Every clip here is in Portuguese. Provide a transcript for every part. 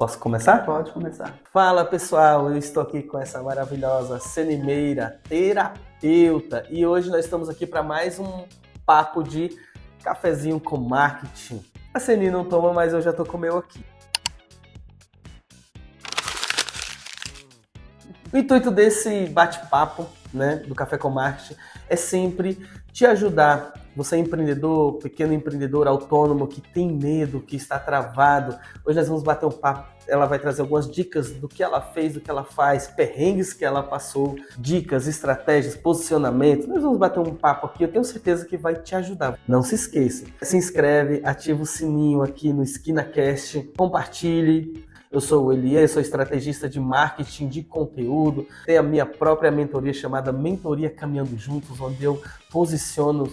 Posso começar? Pode começar. Fala pessoal, eu estou aqui com essa maravilhosa Seni Meira, terapeuta, e hoje nós estamos aqui para mais um papo de cafezinho com marketing. A Seni não toma, mas eu já estou com o meu aqui. O intuito desse bate-papo, né, do Café com Marketing é sempre te ajudar. Você é empreendedor, pequeno empreendedor, autônomo, que tem medo, que está travado. Hoje nós vamos bater um papo. Ela vai trazer algumas dicas do que ela fez, do que ela faz, perrengues que ela passou, dicas, estratégias, posicionamento. Nós vamos bater um papo aqui, eu tenho certeza que vai te ajudar. Não se esqueça, se inscreve, ativa o sininho aqui no EsquinaCast, compartilhe. Eu sou o Elias, sou estrategista de marketing de conteúdo, tenho a minha própria mentoria chamada Mentoria Caminhando Juntos, onde eu posiciono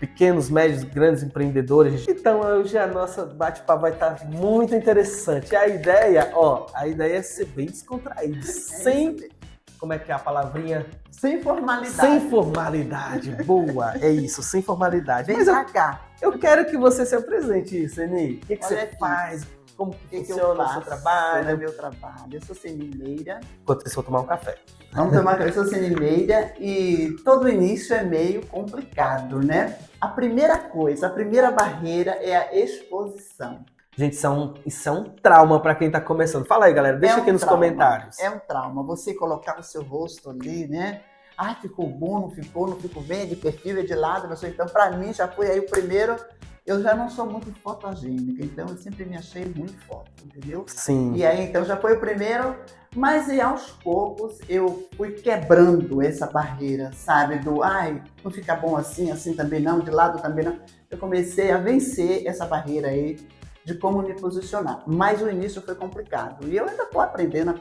pequenos, médios, grandes empreendedores. Então hoje a nossa bate-papo vai estar muito interessante. A ideia é ser bem descontraído, sem... Como é que é a palavrinha? Sem formalidade. Sem formalidade, boa, é isso, sem formalidade. Vem Mas pra cá. eu quero que você se apresente, Seni. O que você aqui. faz? Como que eu funciona o seu faço? trabalho? É meu trabalho. Eu sou Seni Meira. Enquanto isso, eu vou tomar um café. Vamos tomar café. Eu sou Seni Meira e todo início é meio complicado, né? A primeira coisa, a primeira barreira é a exposição. Gente, isso é um trauma para quem está começando. Fala aí, galera. Deixa aqui nos comentários. É um trauma. Você colocar o seu rosto ali, né? Ah, ficou bom, não ficou bem, é de perfil, é de lado, não sei. Então, para mim, já foi aí o primeiro. Eu já não sou muito fotogênica, então eu sempre me achei muito foto, entendeu? Sim. E aí, então, já foi o primeiro, mas e aos poucos eu fui quebrando essa barreira, sabe? Não fica bom assim, assim também não, de lado também não. Eu comecei a vencer essa barreira aí de como me posicionar. Mas o início foi complicado. E eu ainda estou aprendendo,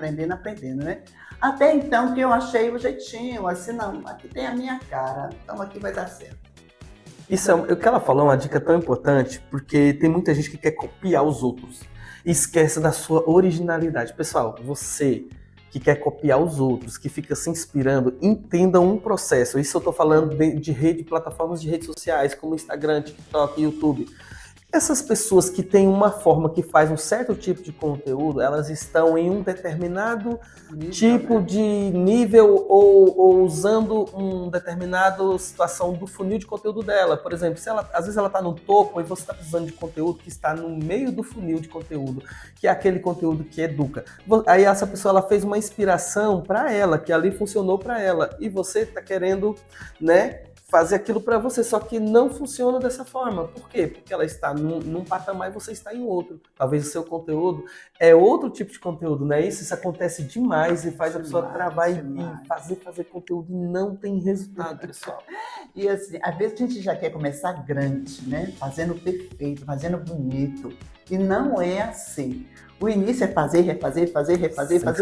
né? Até então que eu achei o jeitinho, assim, não, aqui tem a minha cara, então aqui vai dar certo. Isso o que ela falou é uma dica tão importante, porque tem muita gente que quer copiar os outros e esquece da sua originalidade. Pessoal, você que quer copiar os outros, que fica se inspirando, entenda um processo. Isso eu estou falando de plataformas de redes sociais, como Instagram, TikTok, YouTube. Essas pessoas que têm uma forma que faz um certo tipo de conteúdo, elas estão em um determinado tipo de nível ou usando uma determinada situação do funil de conteúdo dela. Por exemplo, às vezes ela está no topo e você está precisando de conteúdo que está no meio do funil de conteúdo, que é aquele conteúdo que educa. Aí essa pessoa ela fez uma inspiração para ela, que ali funcionou para ela, e você está querendo, né, fazer aquilo para você, só que não funciona dessa forma. Por quê? Porque ela está num patamar e você está em outro. Talvez o seu conteúdo é outro tipo de conteúdo, não é isso? Isso acontece demais e faz a pessoa travar e fazer conteúdo e não tem resultado, pessoal. E assim, às vezes a gente já quer começar grande, né? Fazendo perfeito, fazendo bonito. E não é assim. O início é fazer, refazer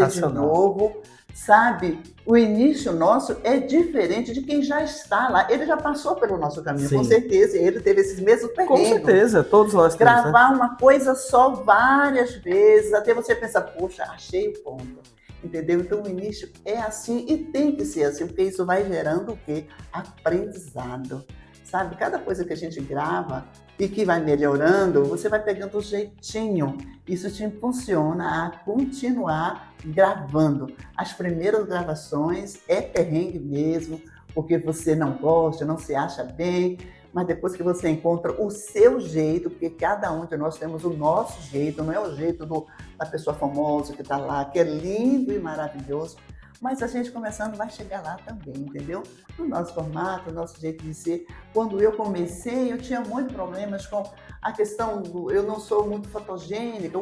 de novo. Sabe, o início nosso é diferente de quem já está lá. Ele já passou pelo nosso caminho, Sim. Com certeza. Ele teve esses mesmos perrengues. Com certeza, todos nós temos. Gravar uma coisa só várias vezes, até você pensar, poxa, achei o ponto. Entendeu? Então o início é assim e tem que ser assim, porque isso vai gerando o quê? Aprendizado. Sabe, cada coisa que a gente grava e que vai melhorando, você vai pegando o jeitinho. Isso te impulsiona a continuar gravando. As primeiras gravações é perrengue mesmo, porque você não gosta, não se acha bem, mas depois que você encontra o seu jeito, porque cada um de nós temos o nosso jeito, não é o jeito da pessoa famosa que está lá, que é lindo e maravilhoso, mas a gente começando vai chegar lá também, entendeu? No nosso formato, no nosso jeito de ser. Quando eu comecei, eu tinha muitos problemas com a questão eu não sou muito fotogênica,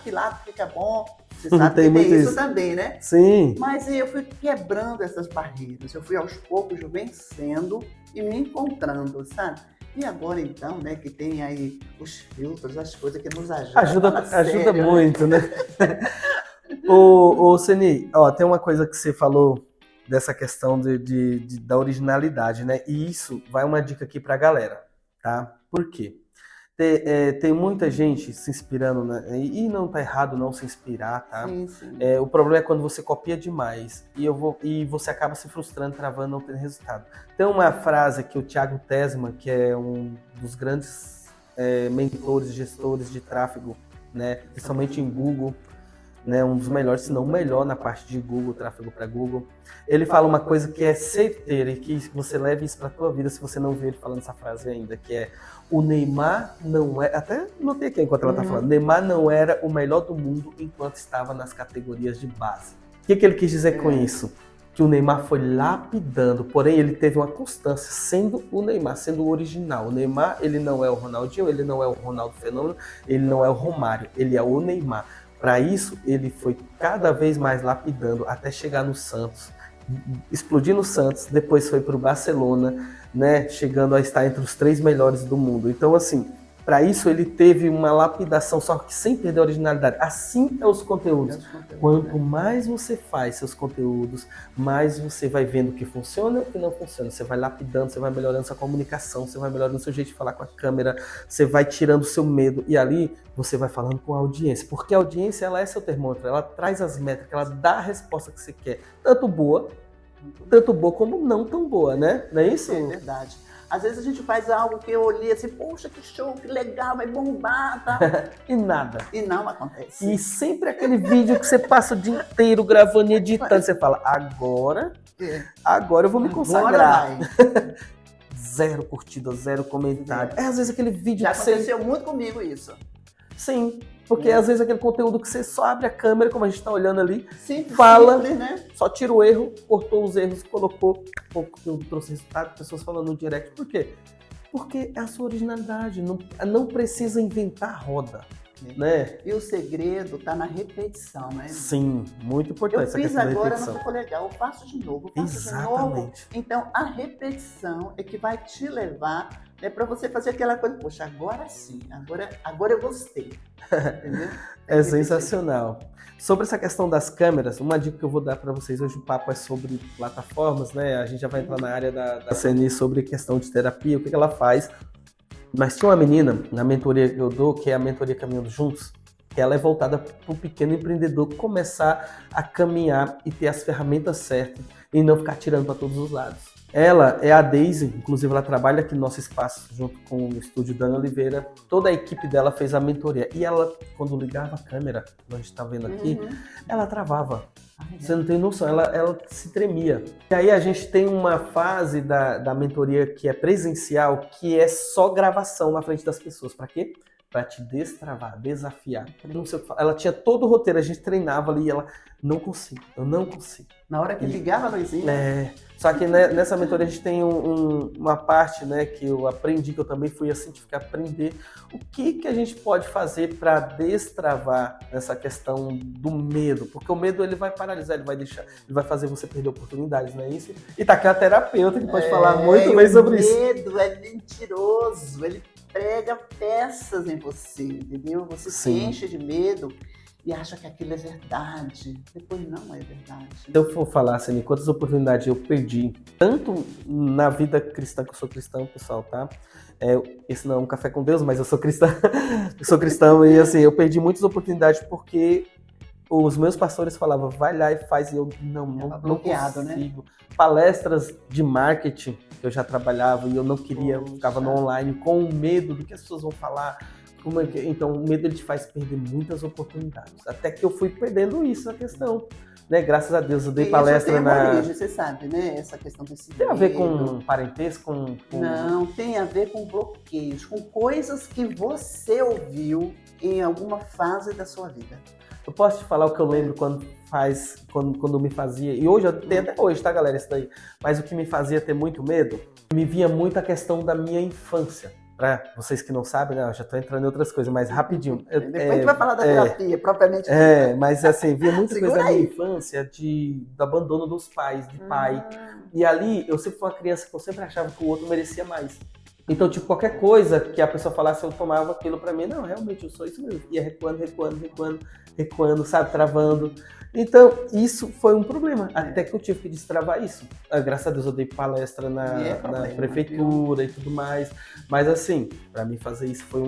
que lado fica bom. Você sabe que tem isso também, né? Sim. Mas eu fui quebrando essas barreiras, eu fui aos poucos vencendo e me encontrando, sabe? E agora então, né, que tem aí os filtros, as coisas que nos ajudam. Ajuda muito, né? Ô Seni, tem uma coisa que você falou dessa questão da originalidade, né? E isso vai uma dica aqui pra galera, tá? Por quê? Tem muita gente se inspirando, né? E não tá errado não se inspirar, tá? Sim. O problema é quando você copia demais e você acaba se frustrando, travando, não tendo resultado. Tem uma frase que o Thiago Tesman, que é um dos grandes mentores, gestores de tráfego, né? Principalmente em Google, né? Um dos melhores, se não o melhor na parte de Google, tráfego para Google. Ele fala uma coisa que é certeira e que você leve isso para a tua vida se você não vê ele falando essa frase ainda, que é: o Neymar não é, até notei aqui enquanto ela tá falando, Neymar não era o melhor do mundo enquanto estava nas categorias de base. O que ele quis dizer com isso? Que o Neymar foi lapidando, porém ele teve uma constância, sendo o Neymar, sendo o original. O Neymar, ele não é o Ronaldinho, ele não é o Ronaldo Fenômeno, ele não é o Romário, ele é o Neymar. Para isso, ele foi cada vez mais lapidando até chegar no Santos, explodir no Santos, depois foi para o Barcelona, né, chegando a estar entre os 3 melhores do mundo. Então, assim, para isso ele teve uma lapidação, só que sem perder a originalidade. Assim é os conteúdos. Quanto mais você faz seus conteúdos, mais você vai vendo o que funciona e o que não funciona. Você vai lapidando, você vai melhorando sua comunicação, você vai melhorando seu jeito de falar com a câmera, você vai tirando o seu medo e ali você vai falando com a audiência. Porque a audiência, ela é seu termômetro, ela traz as métricas, ela dá a resposta que você quer. Tanto boa como não tão boa, né? Não é isso? É verdade. Às vezes a gente faz algo que eu olhei assim, poxa, que show, que legal, vai bombar, tá? E nada. E não acontece. E sempre aquele vídeo que você passa o dia inteiro gravando e editando, você fala, agora eu vou me consagrar. Zero curtida, zero comentário. Às vezes aquele vídeo já que você... aconteceu muito comigo isso. Sim, porque às vezes aquele conteúdo que você só abre a câmera, como a gente tá olhando ali, simples, fala, né? Só tira o erro, cortou os erros, colocou, trouxe resultado, pessoas falando no direct. Por quê? Porque é a sua originalidade, não precisa inventar a roda, né? E o segredo tá na repetição, né? Sim, muito importante essa eu fiz questão da agora, repetição. não ficou legal, eu faço de novo, eu faço Exatamente. de novo. Então, a repetição é que vai te levar, né, para você fazer aquela coisa, poxa, agora sim, agora eu gostei. Entendeu? É sensacional. Sobre essa questão das câmeras, uma dica que eu vou dar para vocês hoje, o papo é sobre plataformas, né? A gente já vai entrar na área da CNI sobre questão de terapia, o que ela faz. Mas tinha uma menina na mentoria que eu dou, que é a mentoria Caminhando Juntos, que ela é voltada para o pequeno empreendedor começar a caminhar e ter as ferramentas certas e não ficar tirando para todos os lados. Ela é a Daisy, inclusive ela trabalha aqui no nosso espaço junto com o estúdio da Ana Oliveira. Toda a equipe dela fez a mentoria. E ela, quando ligava a câmera, como a gente está vendo aqui, ela travava. Você não tem noção, ela se tremia. E aí a gente tem uma fase da mentoria que é presencial, que é só gravação na frente das pessoas. Para quê? Para te destravar, desafiar. Não sei o que falar. Ela tinha todo o roteiro, a gente treinava ali e ela, eu não consigo. Na hora que ligava a luzinha. Só que nessa mentoria a gente tem uma parte, né, que eu aprendi, que eu também fui assim, tive que aprender o que a gente pode fazer para destravar essa questão do medo, porque o medo ele vai paralisar, ele vai fazer você perder oportunidades, não é isso? E tá aqui a terapeuta que pode falar muito bem sobre isso. O medo é mentiroso, ele prega peças em você, entendeu? Você se enche de medo e acha que aquilo é verdade. Depois não é verdade. Se eu for falar assim, quantas oportunidades eu perdi, tanto na vida cristã, que eu sou cristão, pessoal, tá? Esse não é um café com Deus, mas eu sou cristão. Eu sou cristão e assim, eu perdi muitas oportunidades porque os meus pastores falavam, vai lá e faz, e eu não consigo. Né? Palestras de marketing, que eu já trabalhava e eu não queria, eu ficava no online com medo do que as pessoas vão falar. Então, o medo ele te faz perder muitas oportunidades. Até que eu fui perdendo isso, a questão. Né? Graças a Deus, eu dei palestra na... origem, você sabe, né? Essa questão desse Tem a ver com parentesco? Não, tem a ver com bloqueios, com coisas que você ouviu em alguma fase da sua vida. Eu posso te falar o que eu lembro quando me fazia, e hoje, tem até hoje, tá, galera, isso daí, mas o que me fazia ter muito medo, me vinha muito a questão da minha infância. Pra vocês que não sabem, né, eu já tô entrando em outras coisas, mas rapidinho. Depois a gente vai falar da terapia, propriamente. Mas assim, via muita coisa da minha infância, do abandono dos pais, de pai. E ali, eu sempre fui uma criança que eu sempre achava que o outro merecia mais. Então, tipo, qualquer coisa que a pessoa falasse, eu tomava aquilo pra mim. Não, realmente, eu sou isso mesmo. Ia recuando, sabe? Travando. Então, isso foi um problema. Até que eu tive que destravar isso. Graças a Deus, eu dei palestra na prefeitura e tudo mais. Mas, assim, pra mim fazer isso foi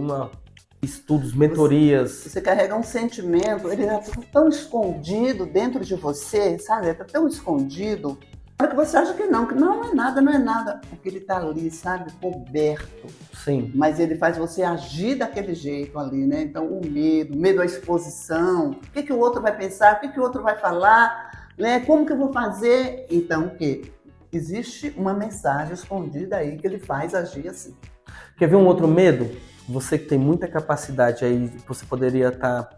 estudos, mentorias. Você carrega um sentimento, ele tá tão escondido dentro de você, sabe? Tá tão escondido. Que você acha que não é nada, não é nada. Porque ele tá ali, sabe, coberto. Sim. Mas ele faz você agir daquele jeito ali, né? Então, o medo à exposição. O que o outro vai pensar? O que o outro vai falar? Né? Como que eu vou fazer? Então, o quê? Existe uma mensagem escondida aí que ele faz agir assim. Quer ver um outro medo? Você que tem muita capacidade aí, você poderia estar...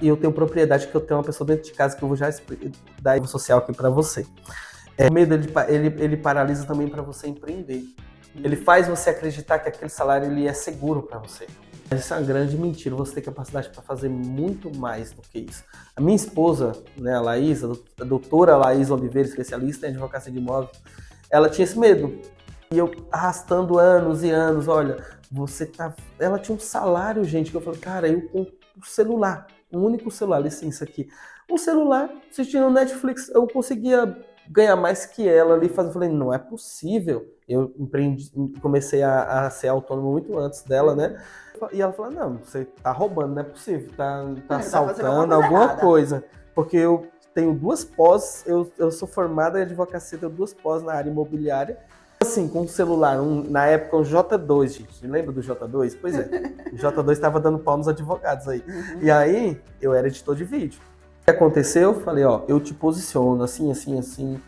E eu tenho propriedade que eu tenho uma pessoa dentro de casa que eu vou já dar social aqui para você. O medo, ele paralisa também para você empreender. Ele faz você acreditar que aquele salário ele é seguro para você. Mas isso é uma grande mentira. Você tem capacidade para fazer muito mais do que isso. A minha esposa, né, a Laís, a doutora Laís Oliveira, especialista em advocacia de imóveis, ela tinha esse medo. E eu arrastando anos e anos, olha, ela tinha um salário, gente, que eu falei, cara, eu com um celular, um único celular, licença aqui. Um celular, assistindo Netflix, eu conseguia ganhar mais que ela ali, eu falei, não é possível. Eu comecei a ser autônomo muito antes dela, né? E ela falou, não, você tá roubando, não é possível, tá assaltando alguma coisa. Porque eu tenho 2 pós, eu sou formada em advocacia, tenho 2 pós na área imobiliária. Assim, com um celular, na época um J2, gente, lembra do J2? Pois é, o J2 estava dando pau nos advogados aí. E aí, eu era editor de vídeo. O que aconteceu? Eu falei, ó, eu te posiciono assim, assim, assim.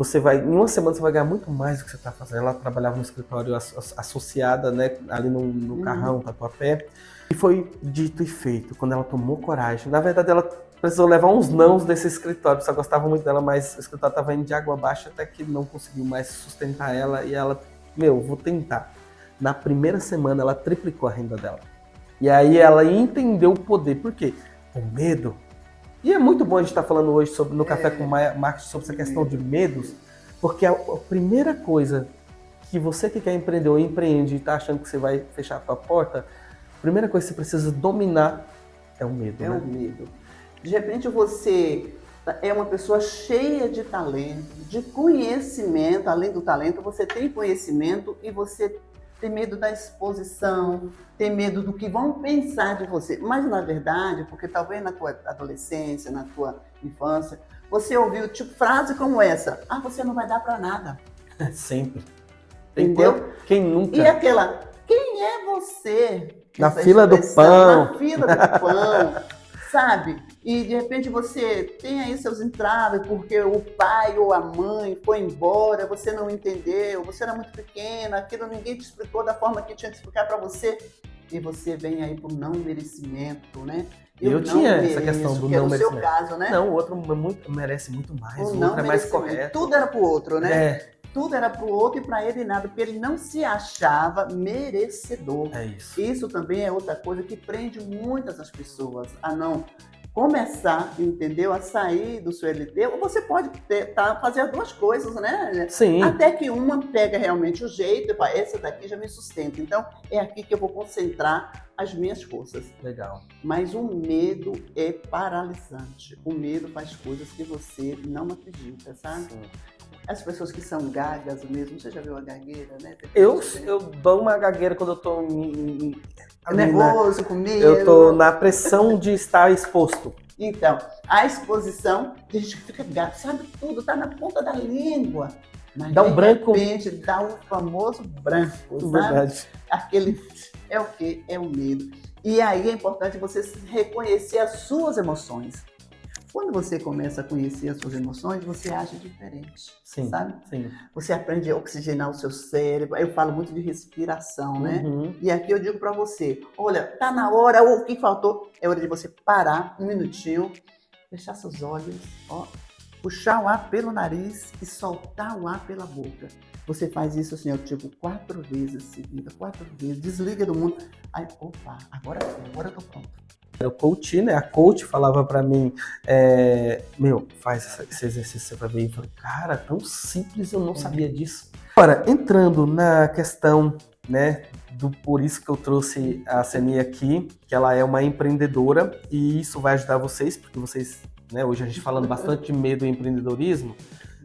Em uma semana você vai ganhar muito mais do que você está fazendo. Ela trabalhava no escritório associada, né, ali no Carrão, Tatuapé. E foi dito e feito, quando ela tomou coragem. Na verdade, ela precisou levar uns nãos desse escritório, só gostava muito dela, mas o escritório estava indo de água abaixo até que não conseguiu mais sustentar ela. E ela, vou tentar. Na primeira semana, ela triplicou a renda dela. E aí ela entendeu o poder. Por quê? O medo. E é muito bom a gente estar falando hoje no Café com Marketing sobre essa questão de medos, porque a primeira coisa que você que quer empreender ou empreende e está achando que você vai fechar a tua porta, a primeira coisa que você precisa dominar é o medo. O medo. De repente você é uma pessoa cheia de talento, de conhecimento, além do talento, você tem conhecimento e você tem medo da exposição, tem medo do que vão pensar de você. Mas, na verdade, porque talvez na tua adolescência, na tua infância, você ouviu tipo frase como essa, você não vai dar pra nada. Sempre. Entendeu? Quem nunca? E aquela, quem é você? Na fila do pão. Na fila do pão, sabe? E de repente você tem aí seus entraves porque o pai ou a mãe foi embora, você não entendeu, você era muito pequena, aquilo ninguém te explicou da forma que tinha que explicar para você. E você vem aí pro não merecimento, né? Eu tinha essa questão do não merecimento. Que é o seu caso, né? Não, o outro merece muito mais, o outro é mais correto. Tudo era pro outro, né? Tudo era pro outro e para ele nada, porque ele não se achava merecedor. É isso. Isso também é outra coisa que prende muitas as pessoas a não começar, entendeu? A sair do seu LT, ou você pode fazer as 2 coisas, né? Sim. Até que uma pega realmente o jeito, e fala, essa daqui já me sustenta. Então, é aqui que eu vou concentrar as minhas forças. Legal. Mas o medo é paralisante. O medo faz coisas que você não acredita, sabe? Sim. As pessoas que são gagas mesmo, você já viu a gagueira, né? Eu dou uma gagueira quando eu tô nervoso, com medo. Eu tô na pressão de estar exposto. Então, a exposição, tem gente que fica gato, sabe tudo, tá na ponta da língua. Mas dá um branco. De repente, dá o famoso branco, sabe? Verdade. Aquele é o quê? É o medo. E aí é importante você reconhecer as suas emoções. Quando você começa a conhecer as suas emoções, você age diferente, sim, sabe? Sim. Você aprende a oxigenar o seu cérebro. Eu falo muito de respiração, né? E aqui eu digo para você, olha, tá na hora, o que faltou? É hora de você parar um minutinho, fechar seus olhos, puxar o ar pelo nariz e soltar o ar pela boca. Você faz isso assim, 4 vezes seguida, 4 vezes, desliga do mundo. Aí, opa, agora eu tô pronto. O coach, né? A coach falava pra mim, faz esse exercício, você vai ver. Eu falei, cara, tão simples, eu não sabia disso. Agora, entrando na questão, né, por isso que eu trouxe a Ceni aqui, que ela é uma empreendedora e isso vai ajudar vocês, porque vocês, né, hoje a gente falando bastante de medo e empreendedorismo,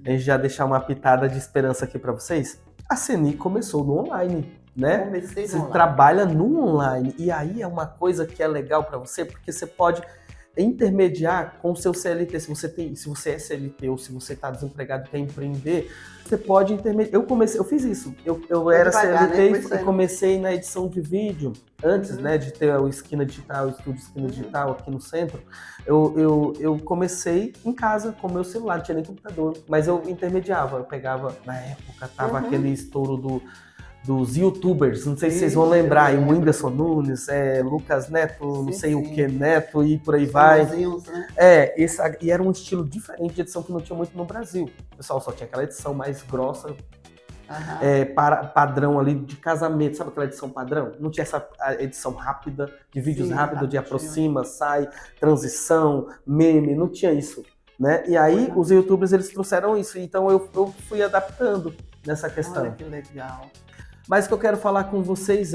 a gente já deixar uma pitada de esperança aqui pra vocês. A Ceni começou no online. Né? Você trabalha no online e aí é uma coisa que é legal para você porque você pode intermediar com o seu CLT. Se você é CLT ou se você está desempregado e quer empreender, você pode intermediar. Eu fiz isso. Eu era devagar, CLT né? e comecei na edição de vídeo. Antes, né, de ter o Esquina Digital, o estúdio Esquina Digital aqui no centro, eu comecei em casa com o meu celular, não tinha nem computador, mas eu intermediava, eu pegava, na época, tava aquele estouro dos youtubers, não sei se vocês vão lembrar, o Whindersson Nunes, Lucas Neto, não sei o que Neto e por aí vai. Né? E era um estilo diferente de edição que não tinha muito no Brasil. O pessoal só tinha aquela edição mais grossa, padrão ali de casamento, sabe aquela edição padrão? Não tinha essa edição rápida, de vídeos rápidos, de aproxima, sai, transição, meme, não tinha isso, né? E aí os youtubers, eles trouxeram isso, então eu fui adaptando nessa questão. Olha que legal. Mas o que eu quero falar com vocês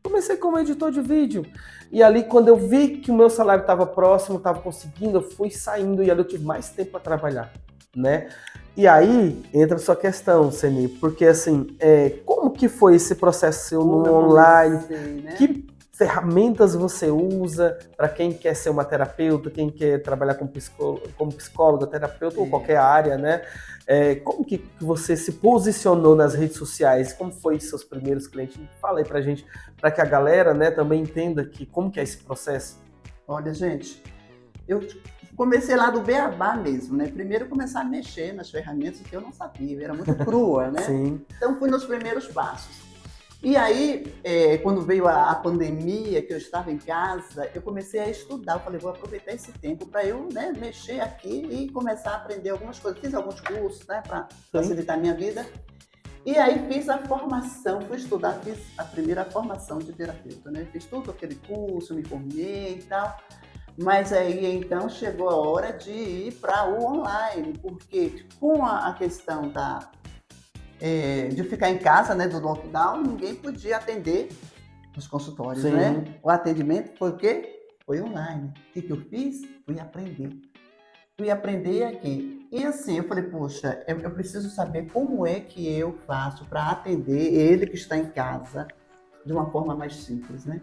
comecei como editor de vídeo, e ali quando eu vi que o meu salário estava próximo, estava conseguindo, eu fui saindo, e ali eu tive mais tempo para trabalhar, né? E aí entra a sua questão, Ceni, porque assim, como que foi esse processo seu no online? Né? Que ferramentas você usa para quem quer ser uma terapeuta, quem quer trabalhar como psicóloga, terapeuta ou qualquer área, né? Como que você se posicionou nas redes sociais? Como foi seus primeiros clientes? Fala aí pra gente, para que a galera, né, também entenda como que é esse processo. Olha, gente, eu comecei lá do beabá mesmo, né? Primeiro começar a mexer nas ferramentas que eu não sabia, eu era muito crua, né? Sim. Então fui nos primeiros passos. E aí, quando veio a pandemia, que eu estava em casa, eu comecei a estudar. Eu falei, vou aproveitar esse tempo para eu, né, mexer aqui e começar a aprender algumas coisas. Fiz alguns cursos, né, para facilitar a minha vida. E aí fiz a formação, fui estudar, fiz a primeira formação de terapeuta, né? Fiz todo aquele curso, me formei e tal. Mas aí, então, chegou a hora de ir para o online, porque com a questão de ficar em casa, né, do lockdown, ninguém podia atender nos consultórios, né? O atendimento foi o quê? Foi online. O que eu fiz? Fui aprender aqui. E assim, eu falei, poxa, eu preciso saber como é que eu faço para atender ele que está em casa de uma forma mais simples, né?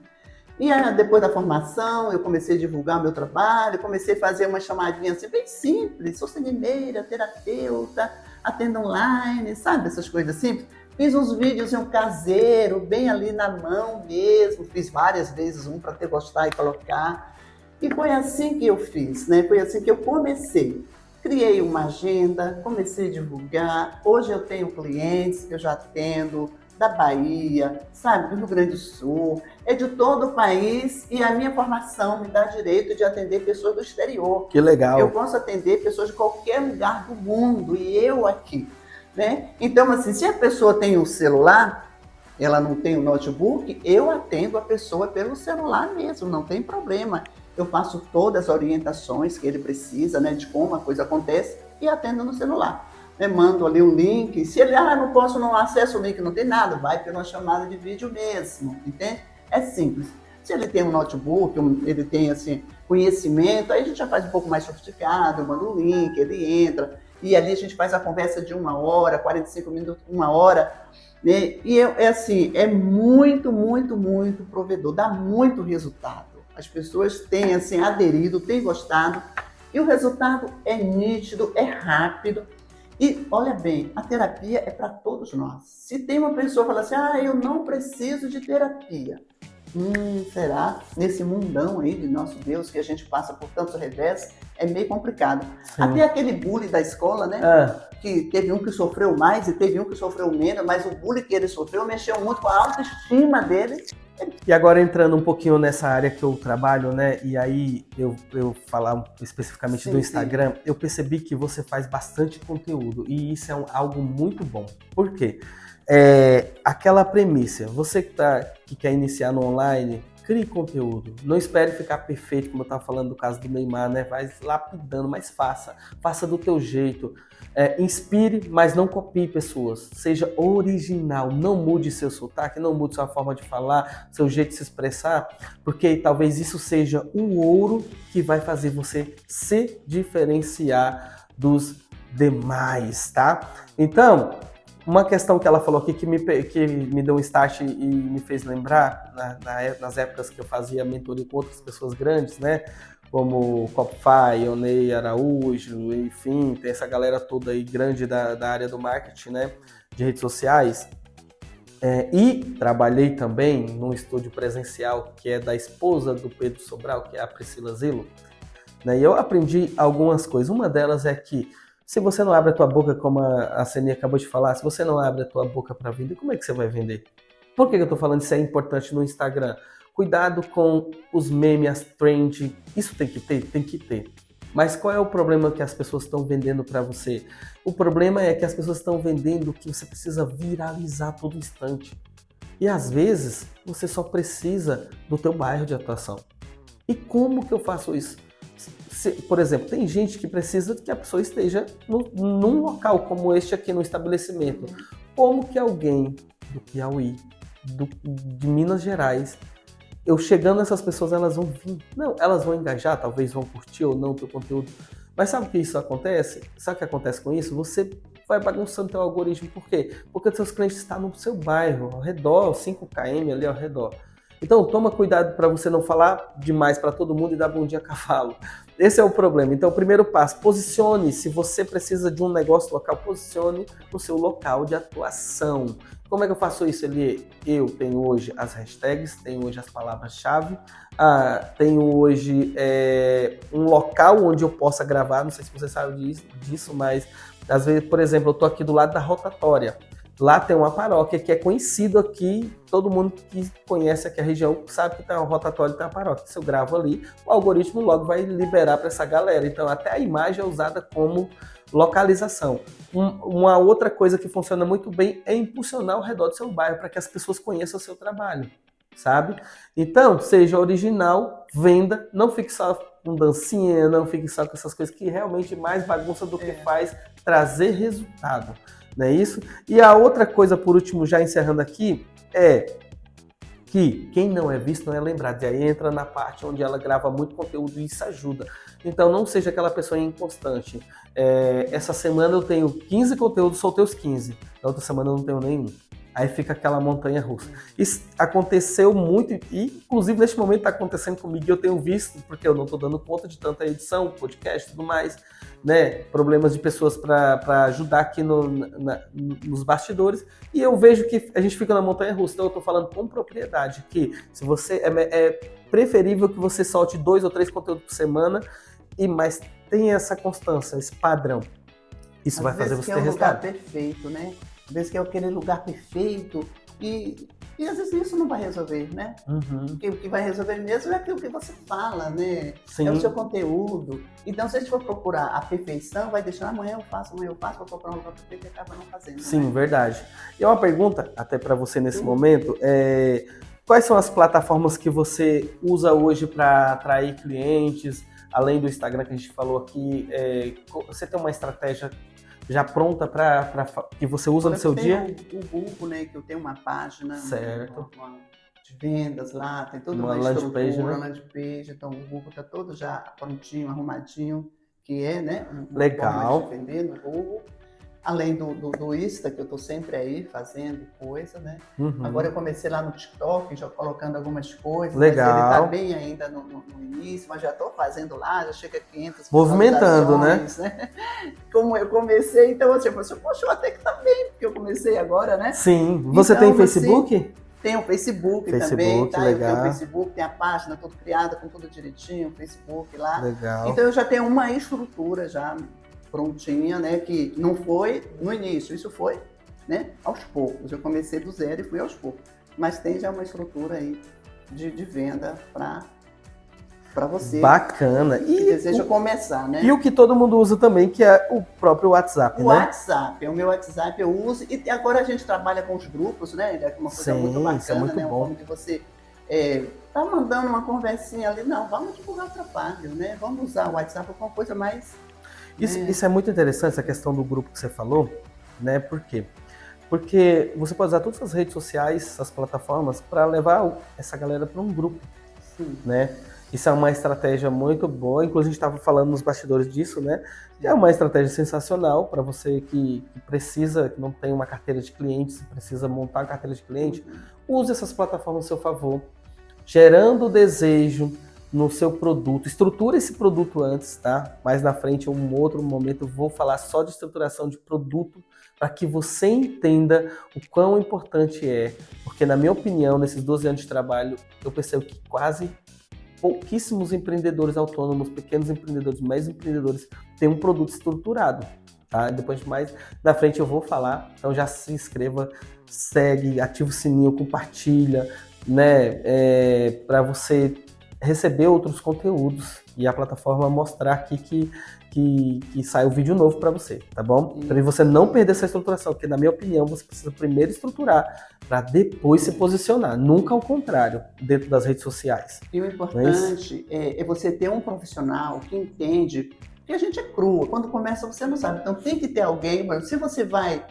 E aí, depois da formação, eu comecei a divulgar o meu trabalho, comecei a fazer uma chamadinha assim, bem simples, sou cinemeira, terapeuta, atendo online, sabe, essas coisas simples. Fiz uns vídeos em um caseiro, bem ali na mão mesmo, fiz várias vezes um para ter gostar e colocar. E foi assim que eu fiz, né? Foi assim que eu comecei. Criei uma agenda, comecei a divulgar. Hoje eu tenho clientes que eu já atendo da Bahia, sabe, do Rio Grande do Sul, de todo o país, e a minha formação me dá direito de atender pessoas do exterior. Que legal. Eu posso atender pessoas de qualquer lugar do mundo, e eu aqui, né? Então, assim, se a pessoa tem um celular, ela não tem um notebook, eu atendo a pessoa pelo celular mesmo, não tem problema. Eu faço todas as orientações que ele precisa, né, de como a coisa acontece, e atendo no celular. Mando ali um link, se ele, não posso, não acesso o link, não tem nada, vai pela chamada de vídeo mesmo, entende? É simples. Se ele tem um notebook, ele tem, assim, conhecimento, aí a gente já faz um pouco mais sofisticado, eu mando um link, ele entra, e ali a gente faz a conversa de 1 hora, 45 minutos, 1 hora, né? E assim, é muito, muito, muito provedor, dá muito resultado. As pessoas têm, assim, aderido, têm gostado, e o resultado é nítido, é rápido. E, olha bem, a terapia é para todos nós. Se tem uma pessoa que fala assim, eu não preciso de terapia. Será? Nesse mundão aí de nosso Deus, que a gente passa por tantos revés, é meio complicado. Sim. Até aquele bullying da escola, né? Que teve um que sofreu mais e teve um que sofreu menos, mas o bullying que ele sofreu mexeu muito com a autoestima dele. E agora entrando um pouquinho nessa área que eu trabalho, né, e aí eu falar especificamente do Instagram, eu percebi que você faz bastante conteúdo e isso é algo muito bom. Por quê? Aquela premissa, você que quer iniciar no online, crie conteúdo, não espere ficar perfeito, como eu estava falando do caso do Neymar, né, vai lapidando, mas faça do teu jeito. Inspire, mas não copie pessoas. Seja original, não mude seu sotaque, não mude sua forma de falar, seu jeito de se expressar, porque talvez isso seja o ouro que vai fazer você se diferenciar dos demais, tá? Então, uma questão que ela falou aqui que me deu um start e me fez lembrar, nas épocas que eu fazia mentoria com outras pessoas grandes, né? como Copify, Onei Araújo, enfim, tem essa galera toda aí grande da área do marketing, né, de redes sociais. E trabalhei também num estúdio presencial que é da esposa do Pedro Sobral, que é a Priscila Zilo, né, e eu aprendi algumas coisas. Uma delas é que se você não abre a tua boca, como a Ceni acabou de falar, se você não abre a tua boca para vender, como é que você vai vender? Por que eu estou falando isso é importante no Instagram? Cuidado com os memes, as trends, isso tem que ter? Tem que ter. Mas qual é o problema que as pessoas estão vendendo para você? O problema é que as pessoas estão vendendo que você precisa viralizar todo instante. E às vezes, você só precisa do teu bairro de atuação. E como que eu faço isso? Por exemplo, tem gente que precisa que a pessoa esteja num local como este aqui, no estabelecimento. Como que alguém do Piauí, de Minas Gerais, eu chegando nessas pessoas, elas vão vir? Não, elas vão engajar, talvez vão curtir ou não o teu conteúdo. Mas sabe o que isso acontece? Sabe o que acontece com isso? Você vai bagunçando teu algoritmo. Por quê? Porque os seus clientes estão no seu bairro, ao redor, 5 km ali ao redor. Então, toma cuidado para você não falar demais para todo mundo e dar bom dia a cavalo. Esse é o problema. Então, o primeiro passo, posicione. Se você precisa de um negócio local, posicione no seu local de atuação. Como é que eu faço isso, Elie? Eu tenho hoje as hashtags, tenho hoje as palavras-chave, tenho hoje um local onde eu possa gravar, não sei se você sabe disso, mas às vezes, por exemplo, eu estou aqui do lado da rotatória. Lá tem uma paróquia que é conhecido aqui, todo mundo que conhece aqui a região sabe que tem uma rotatória e tem uma paróquia. Se eu gravo ali, o algoritmo logo vai liberar para essa galera. Então até a imagem é usada como localização. Uma outra coisa que funciona muito bem é impulsionar ao redor do seu bairro para que as pessoas conheçam o seu trabalho, sabe? Então, seja original, venda, não fique só com dancinha, não fique só com essas coisas que realmente mais bagunça do que faz trazer resultado. Não é isso? E a outra coisa, por último, já encerrando aqui, é que quem não é visto não é lembrado. E aí entra na parte onde ela grava muito conteúdo e isso ajuda. Então não seja aquela pessoa inconstante. Essa semana eu tenho 15 conteúdos, soltei os 15. Na outra semana eu não tenho nenhum. Aí fica aquela montanha russa. Isso aconteceu muito e, inclusive, neste momento está acontecendo comigo e eu tenho visto, porque eu não estou dando conta de tanta edição, podcast e tudo mais, né? Problemas de pessoas para ajudar aqui nos bastidores. E eu vejo que a gente fica na montanha russa. Então eu estou falando com propriedade que se você é preferível que você solte 2 ou 3 conteúdos por semana, mas tenha essa constância, esse padrão. Isso vai fazer você ter resultado. Às vezes que é um lugar perfeito, né? Às vezes que é aquele lugar perfeito e às vezes isso não vai resolver, né? Uhum. O que vai resolver mesmo é aquilo que você fala, né? Sim. É o seu conteúdo. Então, se a gente for procurar a perfeição, vai deixar amanhã eu faço, vou procurar um lugar perfeito e acaba não fazendo. Sim, né? Verdade. E uma pergunta, até para você nesse momento, quais são as plataformas que você usa hoje para atrair clientes, além do Instagram que a gente falou aqui? Você tem uma estratégia já pronta para que você usa no seu dia? O Google, né, que eu tenho uma página certo. De vendas lá, tem toda uma estrutura, page, né? landing page, então o Google está todo já prontinho, arrumadinho, que é, né, legal, de vender no Google. Além do Insta, que eu estou sempre aí fazendo coisa, né? Uhum. Agora eu comecei lá no TikTok, já colocando algumas coisas. Legal. Mas ele está bem ainda no início, mas já estou fazendo lá, já chega a 500 movimentando, né? Como eu comecei, então eu falei assim, poxa, até que tá bem, porque eu comecei agora, né? Sim. Você então, tem Facebook? Assim, tem o Facebook também, tá? Legal. Eu tenho o Facebook, tem a página toda criada, com tudo direitinho, o Facebook lá. Legal. Então eu já tenho uma estrutura já prontinha, né, que não foi no início, isso foi, né, aos poucos. Eu comecei do zero e fui aos poucos. Mas tem já uma estrutura aí de venda para você. Bacana. Que deseja começar, né? E o que todo mundo usa também, que é o próprio WhatsApp, né? WhatsApp, o meu WhatsApp eu uso. E agora a gente trabalha com os grupos, né? É uma coisa muito bacana, isso é muito né? bom. Como que você tá mandando uma conversinha ali, não, vamos divulgar o trabalho, né? Vamos usar o WhatsApp como uma coisa mais... Isso é muito interessante, essa questão do grupo que você falou, né? Por quê? Porque você pode usar todas as redes sociais, essas plataformas, para levar essa galera para um grupo, Sim. né? Isso é uma estratégia muito boa, inclusive a gente estava falando nos bastidores disso, né? É uma estratégia sensacional para você que precisa, que não tem uma carteira de clientes, precisa montar uma carteira de cliente, use essas plataformas a seu favor, gerando desejo, no seu produto. Estrutura esse produto antes, tá? Mais na frente, em um outro momento, eu vou falar só de estruturação de produto para que você entenda o quão importante é. Porque, na minha opinião, nesses 12 anos de trabalho, eu percebo que quase pouquíssimos empreendedores autônomos, pequenos empreendedores, médios empreendedores, têm um produto estruturado. Tá? Depois, mais na frente, eu vou falar. Então, já se inscreva, segue, ativa o sininho, compartilha, né? Para você receber outros conteúdos e a plataforma mostrar aqui que sai um vídeo novo para você, tá bom? Para você não perder essa estruturação, porque na minha opinião você precisa primeiro estruturar para depois se posicionar, nunca ao contrário, dentro das redes sociais. E o importante é você ter um profissional que entende que a gente é crua, quando começa você não sabe, então tem que ter alguém, mas se você vai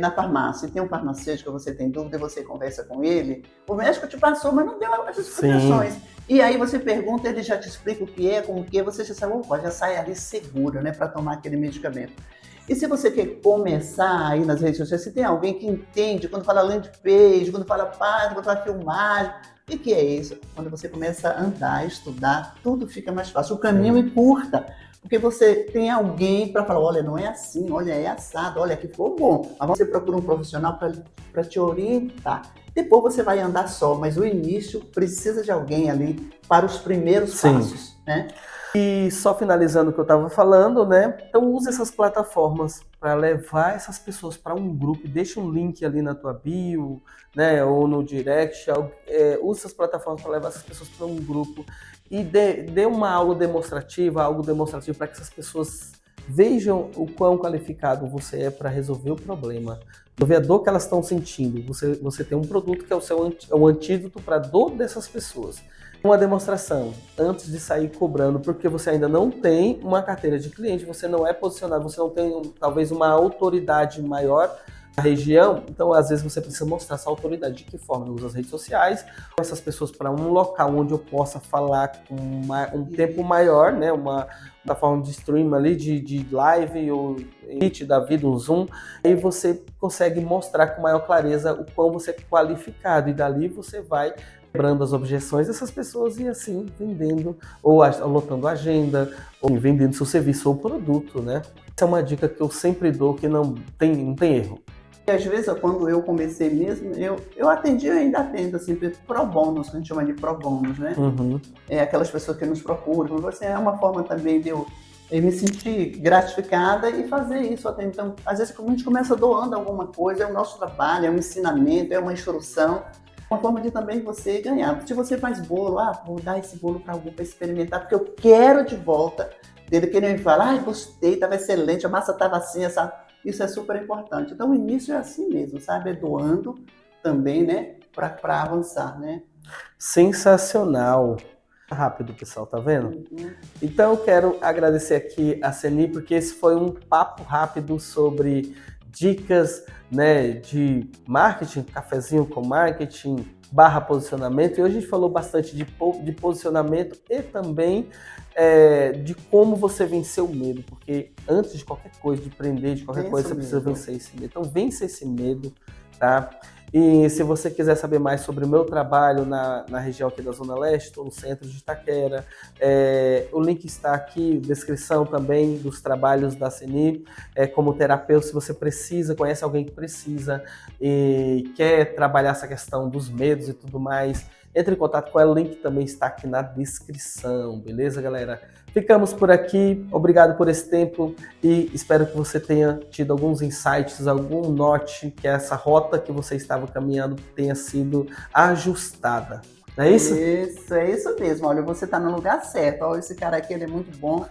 na farmácia, tem um farmacêutico, você tem dúvida, você conversa com ele, o médico te passou, mas não deu as explicações. Sim. E aí você pergunta, ele já te explica o que é, como que é, você já sabe, opa, já sai ali segura, né, para tomar aquele medicamento. E se você quer começar aí nas redes sociais, se tem alguém que entende, quando fala landing page, quando fala página, quando fala filmagem, o que é isso? Quando você começa a andar, estudar, tudo fica mais fácil, o caminho encurta. Porque você tem alguém para falar, olha, não é assim, olha, é assado, olha, aqui ficou bom. Mas você procura um profissional para te orientar. Depois você vai andar só, mas o início precisa de alguém ali para os primeiros passos, né? E só finalizando o que eu estava falando, né? Então use essas plataformas para levar essas pessoas para um grupo. Deixa um link ali na tua bio, né? Ou no direct. Use essas plataformas para levar essas pessoas para um grupo e dê uma aula demonstrativa, algo demonstrativo para que essas pessoas vejam o quão qualificado você é para resolver o problema. Resolver a dor que elas estão sentindo. Você tem um produto que é o antídoto para a dor dessas pessoas. Uma demonstração antes de sair cobrando, porque você ainda não tem uma carteira de cliente, você não é posicionado, você não tem talvez uma autoridade maior na região, então às vezes você precisa mostrar essa autoridade. De que forma? Eu uso as redes sociais, essas pessoas para um local onde eu possa falar com um tempo maior, né? Uma forma de stream ali, de live ou Meet da vida, um Zoom, aí você consegue mostrar com maior clareza o quão você é qualificado e dali você vai quebrando as objeções dessas pessoas e assim vendendo ou lotando a agenda ou vendendo seu serviço ou produto, né? Essa é uma dica que eu sempre dou, que não tem erro. E às vezes, quando eu comecei mesmo, eu atendi, eu ainda atendo, assim, pro bônus, que a gente chama de pro bônus, né? Uhum. Aquelas pessoas que nos procuram, você é uma forma também de eu me sentir gratificada e fazer isso até. Então, às vezes, quando a gente começa doando alguma coisa, é o nosso trabalho, é um ensinamento, é uma instrução, uma forma de também você ganhar. Se você faz bolo, vou dar esse bolo para alguém para experimentar, porque eu quero de volta dele, que ele me fala, gostei, estava excelente, a massa estava assim, essa... Isso é super importante. Então, o início é assim mesmo, sabe? É doando também, né? Para avançar, né? Sensacional. Rápido, pessoal, tá vendo? Uhum. Então, eu quero agradecer aqui a Ceni, porque esse foi um papo rápido sobre dicas, né, de marketing, cafezinho com marketing, /posicionamento. E hoje a gente falou bastante de posicionamento e também de como você vencer o medo, porque antes de qualquer coisa, de empreender, de qualquer coisa, você precisa vencer esse medo. Então, vence esse medo, tá? E se você quiser saber mais sobre o meu trabalho na região aqui da Zona Leste, estou no centro de Itaquera, o link está aqui, descrição também dos trabalhos da Ceni, como terapeuta, se você conhece alguém que precisa e quer trabalhar essa questão dos medos e tudo mais, entre em contato com ela, o link também está aqui na descrição, beleza, galera? Ficamos por aqui, obrigado por esse tempo e espero que você tenha tido alguns insights, algum norte, que essa rota que você estava caminhando tenha sido ajustada. Não é isso? Isso, é isso mesmo. Olha, você está no lugar certo. Olha, esse cara aqui, ele é muito bom.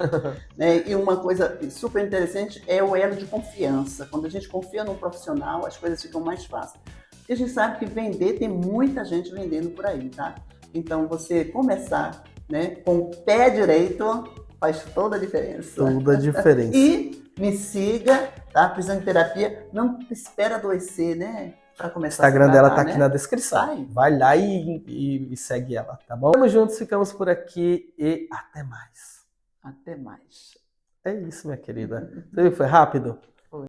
Né? E uma coisa super interessante é o elo de confiança. Quando a gente confia num profissional, as coisas ficam mais fáceis. E a gente sabe que vender, tem muita gente vendendo por aí, tá? Então, você começar, né, com o pé direito faz toda a diferença. Toda a diferença. E me siga, tá? Precisando de terapia, não espera adoecer, né? Para começar o Instagram dela tá né? aqui na descrição. Vai lá e segue ela, tá bom? Tamo juntos, ficamos por aqui e até mais. Até mais. É isso, minha querida. Foi rápido?